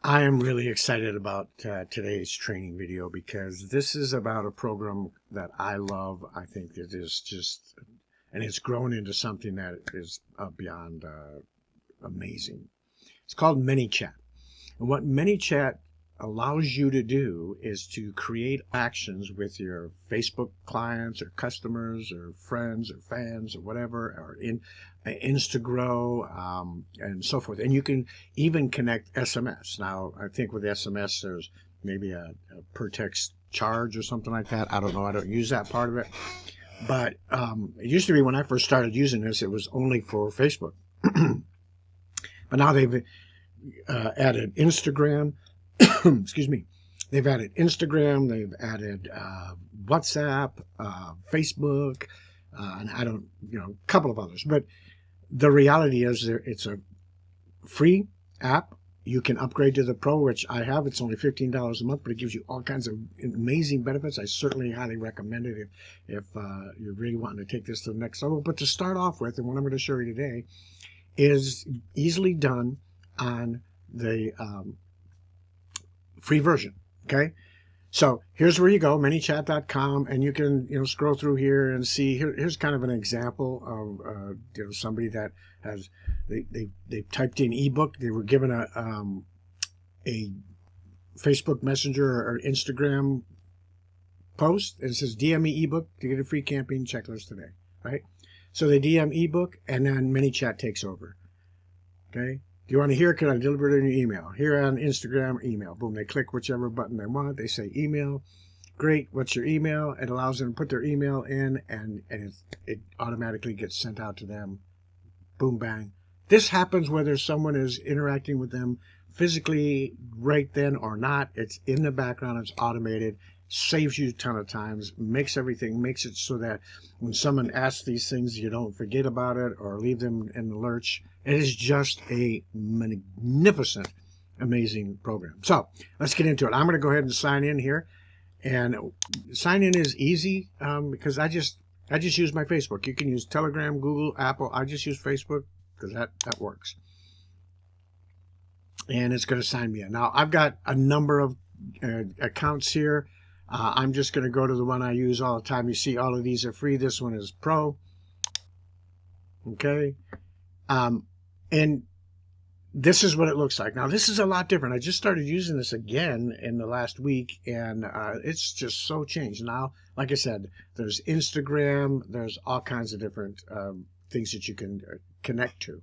I am really excited about today's training video because this is about a program that I love. I think it is just, and it's grown into something that is beyond amazing. It's called ManyChat. And what ManyChat allows you to do is to create actions with your Facebook clients or customers or friends or fans or whatever, or in Instagram and so forth. And you can even connect SMS. Now, I think with SMS, there's maybe a per text charge or something like that. I don't know. I don't use that part of it. But it used to be when I first started using this, it was only for Facebook. But now they've added Instagram. Excuse me. They've added Instagram. They've added WhatsApp, Facebook, and a couple of others. But the reality is it's a free app. You can upgrade to the Pro, which I have. It's only $15 a month, but it gives you all kinds of amazing benefits. I certainly highly recommend it if you're really wanting to take this to the next level. But to start off with, and what I'm going to show you today, is easily done on the free version. Okay, so here's where you go, ManyChat.com, and you can scroll through here and see. Here's kind of an example of somebody that has they typed in ebook. They were given a Facebook Messenger or Instagram post, and it says DM me ebook to get a free campaign checklist today. Right, so they DM ebook, and then ManyChat takes over. Okay. Do you want to hear? Can I deliver it in your email? Here on Instagram, email. Boom. They click whichever button they want. They say email. Great. What's your email? It allows them to put their email in, and it automatically gets sent out to them. Boom, bang. This happens whether someone is interacting with them physically right then or not. It's in the background. It's automated. Saves you a ton of times. Makes it so that when someone asks these things, you don't forget about it or leave them in the lurch. It is just a magnificent, amazing program. So let's get into it. I'm going to go ahead and sign in here. And sign in is easy because I just use my Facebook. You can use Telegram, Google, Apple. I just use Facebook because that works. And it's going to sign me in. Now, I've got a number of accounts here. I'm just going to go to the one I use all the time. You see all of these are free. This one is Pro. Okay. And this is what it looks like. Now, this is a lot different. I just started using this again in the last week, and it's just so changed. Now, like I said, there's Instagram. There's all kinds of different things that you can connect to.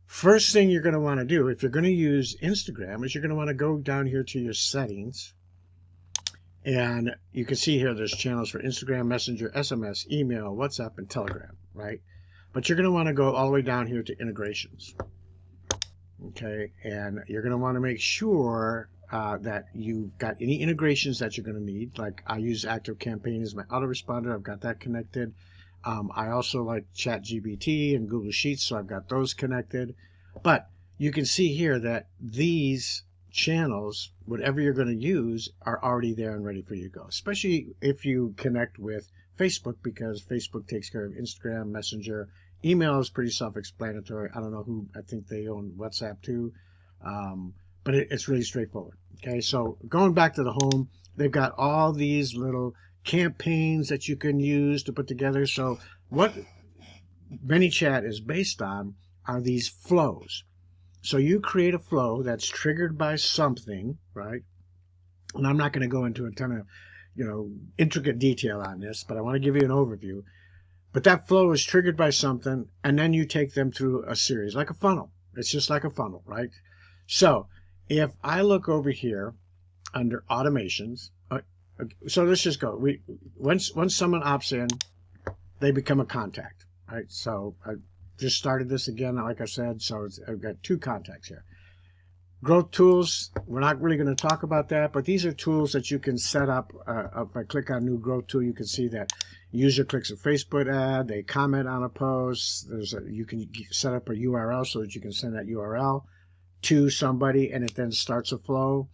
First thing you're going to want to do, if you're going to use Instagram, is you're going to want to go down here to your settings. And you can see here there's channels for Instagram, Messenger, SMS, email, WhatsApp, and Telegram, right? But you're going to want to go all the way down here to integrations. Okay, and you're going to want to make sure that you've got any integrations that you're going to need. Like I use ActiveCampaign as my autoresponder. I've got that connected. I also like ChatGPT and Google Sheets, so I've got those connected. But you can see here that these channels, whatever you're going to use, are already there and ready for you to go, especially if you connect with Facebook, because Facebook takes care of Instagram, Messenger. Email is pretty self-explanatory. I don't know who, I think they own WhatsApp too, but it's really straightforward. Okay, so going back to the home, they've got all these little campaigns that you can use to put together. So what ManyChat is based on are these flows. So you create a flow that's triggered by something, right? And I'm not going to go into a ton of, intricate detail on this, but I want to give you an overview. But that flow is triggered by something, and then you take them through a series, like a funnel. It's just like a funnel, right? So if I look over here under automations, so let's just go. Once someone opts in, they become a contact, right? So I just started this again, like I said, so I've got 2 contacts here. Growth tools, we're not really going to talk about that, but these are tools that you can set up. If I click on new growth tool, you can see that user clicks a Facebook ad, they comment on a post. You can set up a URL so that you can send that URL to somebody, and it then starts a flow.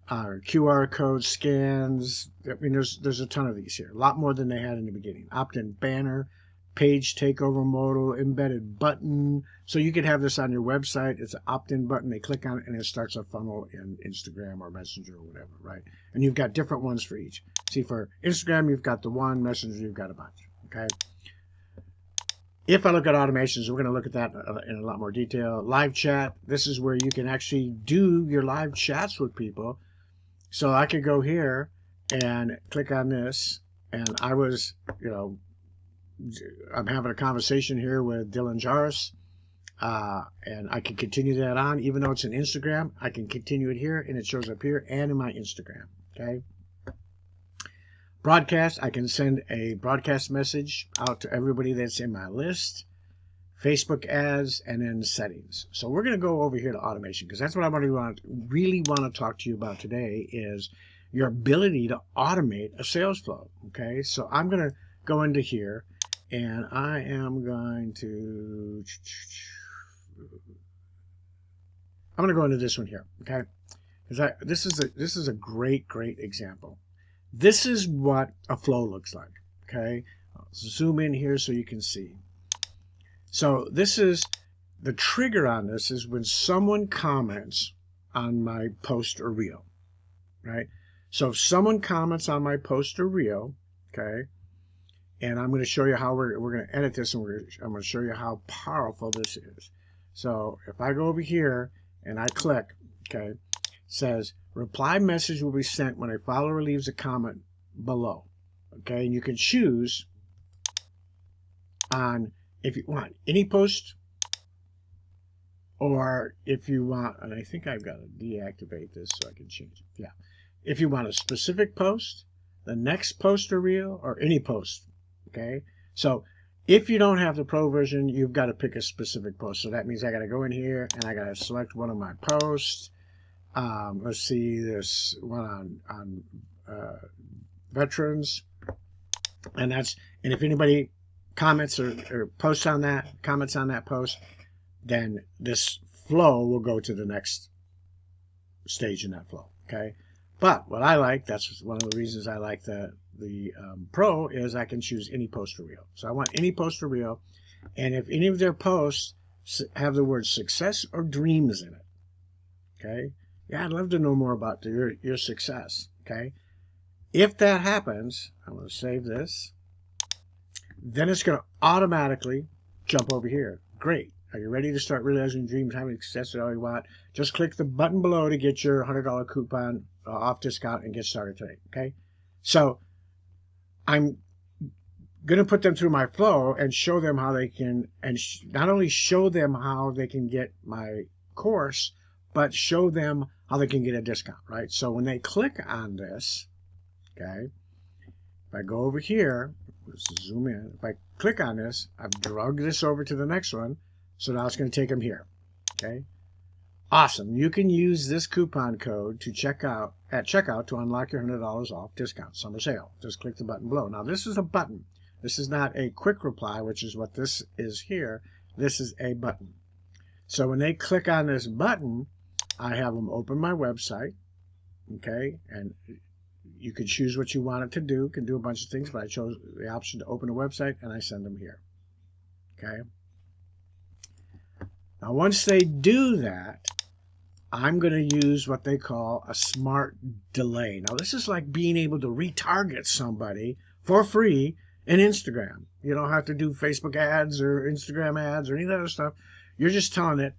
QR code scans. I mean, there's a ton of these here, a lot more than they had in the beginning. Opt-in banner, page takeover modal, embedded button. So you could have this on your website. It's an opt-in button. They click on it and it starts a funnel in Instagram or Messenger or whatever, right? And you've got different ones for each. See, for Instagram, you've got the one. Messenger, you've got a bunch, okay? If I look at automations, we're going to look at that in a lot more detail. Live chat, this is where you can actually do your live chats with people. So I could go here and click on this, and I was, I'm having a conversation here with Dylan Jarvis, and I can continue that on. Even though it's in Instagram, I can continue it here, and it shows up here and in my Instagram, okay? Broadcast, I can send a broadcast message out to everybody that's in my list. Facebook ads, and then settings. So we're going to go over here to automation, because that's what I really want to talk to you about today, is your ability to automate a sales flow. Okay, so I'm going to go into here, and I am going to go into this one here. Okay, because this is a great example. This is what a flow looks like. Okay, I'll zoom in here so you can see. So this is the trigger on this is when someone comments on my post or reel, right? So if someone comments on my post or reel, okay, and I'm going to show you how we're going to edit this, and I'm going to show you how powerful this is. So if I go over here and I click, okay, it says reply message will be sent when a follower leaves a comment below, okay, and you can choose on if you want any post, or if you want, and I think I've got to deactivate this so I can change it. Yeah. If you want a specific post, the next post or reel, or any post. Okay. So if you don't have the pro version, you've got to pick a specific post. So that means I got to go in here and I got to select one of my posts. Let's see this one on veterans. And if anybody comments or posts on that, comments on that post, then this flow will go to the next stage in that flow. Okay, but what I like, that's one of the reasons I like the pro, is I can choose any post or reel. So I want any post or reel, and if any of their posts have the word success or dreams in it, okay, yeah, I'd love to know more about your success. Okay, if that happens, I'm going to save this. Then it's going to automatically jump over here. Great. Are you ready to start realizing dreams, having success at all you want? Just click the button below to get your $100 coupon off discount and get started today. Okay. So I'm going to put them through my flow and show them how they can, and not only show them how they can get my course, but show them how they can get a discount, right? So when they click on this, okay, if I go over here, let's zoom in. If I click on this, I've dragged this over to the next one. So now it's going to take them here. Okay. Awesome. You can use this coupon code to checkout to unlock your $100 off discount summer sale. Just click the button below. Now this is a button. This is not a quick reply, which is what this is here. This is a button. So when they click on this button, I have them open my website. Okay. And you can choose what you want it to do. You can do a bunch of things, but I chose the option to open a website, and I send them here. Okay. Now, once they do that, I'm going to use what they call a smart delay. Now, this is like being able to retarget somebody for free in Instagram. You don't have to do Facebook ads or Instagram ads or any of that other stuff. You're just telling it,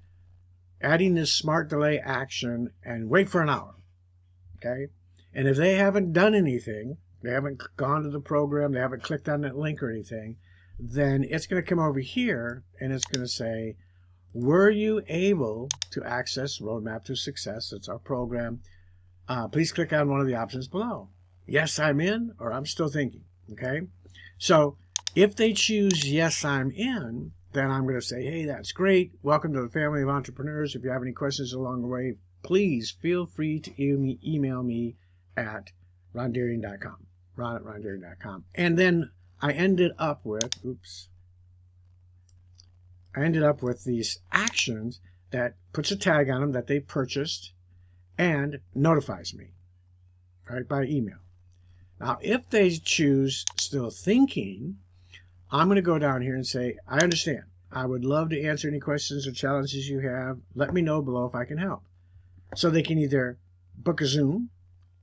adding this smart delay action, and wait for an hour. Okay. And if they haven't done anything, they haven't gone to the program, they haven't clicked on that link or anything, then it's going to come over here and it's going to say, were you able to access Roadmap to Success? That's our program. Please click on one of the options below. Yes, I'm in, or I'm still thinking. Okay. So if they choose yes, I'm in, then I'm going to say, hey, that's great. Welcome to the family of entrepreneurs. If you have any questions along the way, please feel free to email me at rondarian.com, ron@rondarian.com. And then I ended up with, these actions that puts a tag on them that they purchased and notifies me, right, by email. Now, if they choose still thinking, I'm going to go down here and say, I understand. I would love to answer any questions or challenges you have. Let me know below if I can help. So they can either book a Zoom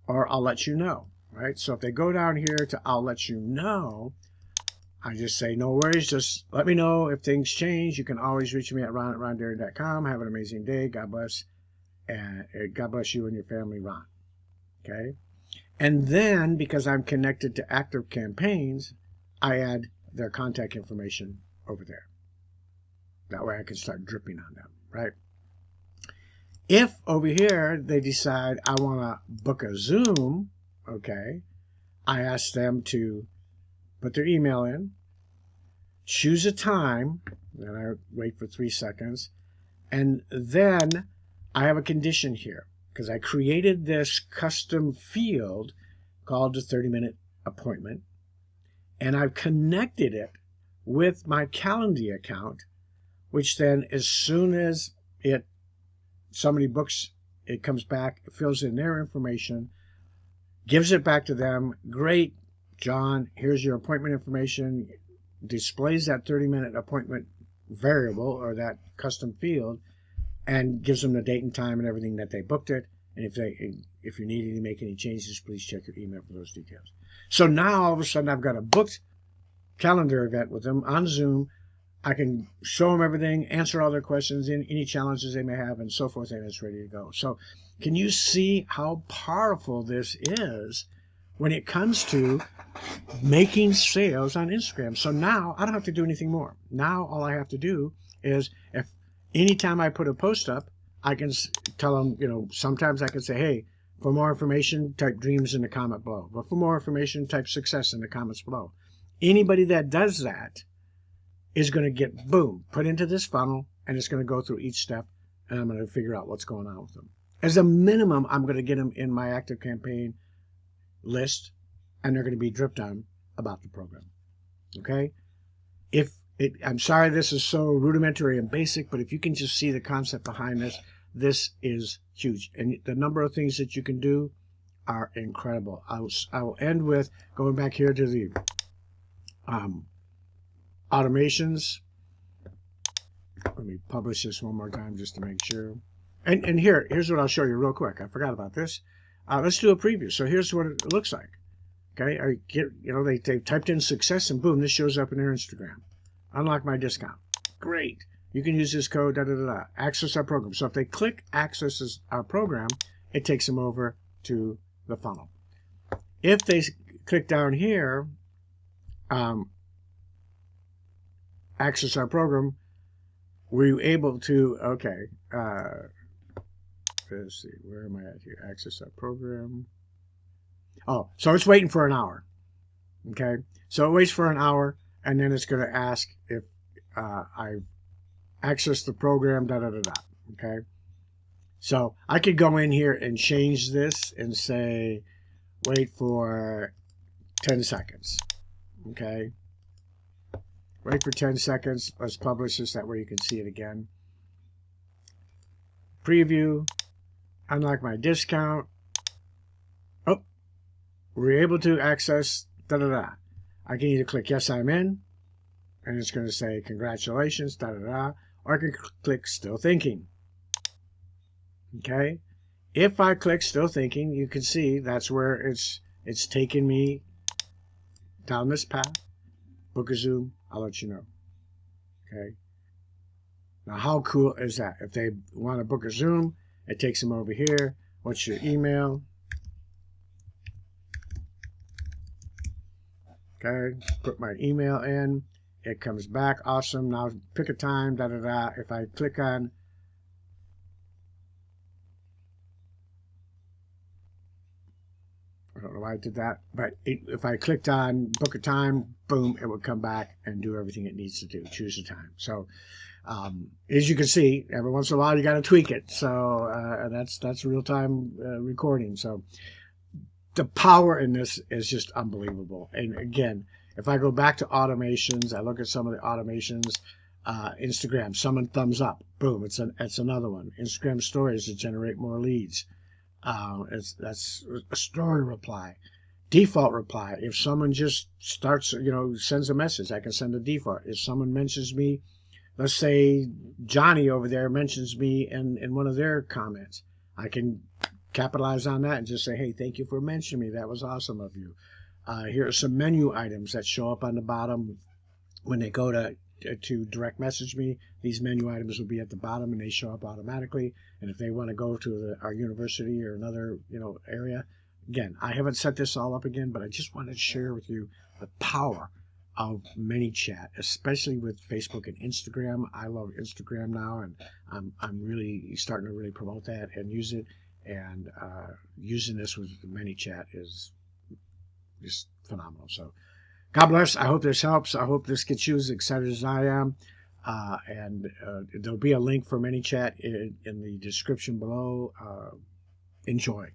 or I'll let you know, right? So if they go down here to I'll let you know, I just say, no worries, just let me know if things change. You can always reach me at ron@rondarren.com. Have an amazing day. God bless. And God bless you and your family, Ron. Okay? And then, because I'm connected to active campaigns, I add their contact information over there. That way I can start dripping on them, right? If over here they decide I want to book a Zoom, okay, I ask them to put their email in, choose a time, then I wait for 3 seconds, and then I have a condition here because I created this custom field called the 30-minute appointment, and I've connected it with my Calendly account, which then as soon as somebody books, it comes back, it fills in their information, gives it back to them. Great, John, here's your appointment information, displays that 30-minute appointment variable or that custom field, and gives them the date and time and everything that they booked it. And if you need to make any changes, please check your email for those details. So now all of a sudden I've got a booked calendar event with them on Zoom. I can show them everything, answer all their questions, any challenges they may have, and so forth, and it's ready to go. So can you see how powerful this is when it comes to making sales on Instagram? So now I don't have to do anything more. Now all I have to do is, if anytime I put a post up, I can tell them, sometimes I can say, hey, for more information, type dreams in the comment below. But for more information, type success in the comments below. Anybody that does that is going to get, boom, put into this funnel, and it's going to go through each step, and I'm going to figure out what's going on with them. As a minimum, I'm going to get them in my active campaign list, and they're going to be dripped on about the program. Okay? I'm sorry this is so rudimentary and basic, but if you can just see the concept behind this, this is huge. And the number of things that you can do are incredible. I will end with going back here to the automations. Let me publish this one more time just to make sure. And here's what I'll show you real quick. I forgot about this. Let's do a preview. So here's what it looks like. Okay, they typed in success, and boom, this shows up in their Instagram. Unlock my discount. Great. You can use this code, access our program. So if they click access our program, it takes them over to the funnel. If they click down here, access our program, were you able to, let's see, where am I at here? Access our program. Oh, so it's waiting for an hour. Okay, so it waits for an hour, and then it's going to ask if I've accessed the program, okay? So I could go in here and change this and say, wait for 10 seconds, okay? Wait for 10 seconds. Let's publish this. That way you can see it again. Preview. Unlock my discount. Oh, we're able to access I can either click yes, I'm in, and it's going to say congratulations, or I can click still thinking. Okay. If I click still thinking, you can see that's where it's taken me down this path. Book a Zoom, I'll let you know. Okay. Now, how cool is that? If they want to book a Zoom, it takes them over here. What's your email? Okay. Put my email in. It comes back. Awesome. Now pick a time. If I click on I don't know why I did that, but if I clicked on book a time, boom, it would come back and do everything it needs to do. Choose a time. So as you can see, every once in a while you got to tweak it. So that's real-time recording. So the power in this is just unbelievable. And again, if I go back to automations, I look at some of the automations. Instagram, someone thumbs up, boom, it's another one. Instagram stories to generate more leads. That's a story reply. default reply. If someone just starts, sends a message, I can send a default. If someone mentions me, let's say Johnny over there mentions me in one of their comments, I can capitalize on that and just say, hey, thank you for mentioning me. That was awesome of you. Here are some menu items that show up on the bottom when they go to direct message me. These menu items will be at the bottom and they show up automatically. And if they want to go to our university or another area, again, I haven't set this all up again, but I just wanted to share with you the power of ManyChat, especially with Facebook and Instagram. I love Instagram now, and I'm really starting to really promote that and use it. And using this with ManyChat is just phenomenal. So God bless. I hope this helps. I hope this gets you as excited as I am. And there'll be a link for ManyChat in the description below. Enjoy.